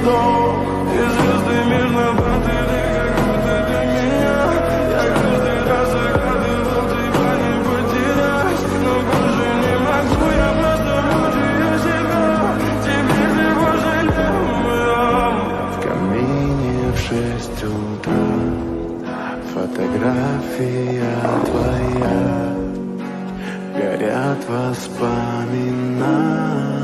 вдох. И звезды мирно ты как будто для меня. Я каждый раз загадывал тебя не потерять, но больше не могу, я просто мучаю себя. Теперь ты пожалел. В камине в 6 утра фотография твоя, горят воспоминания.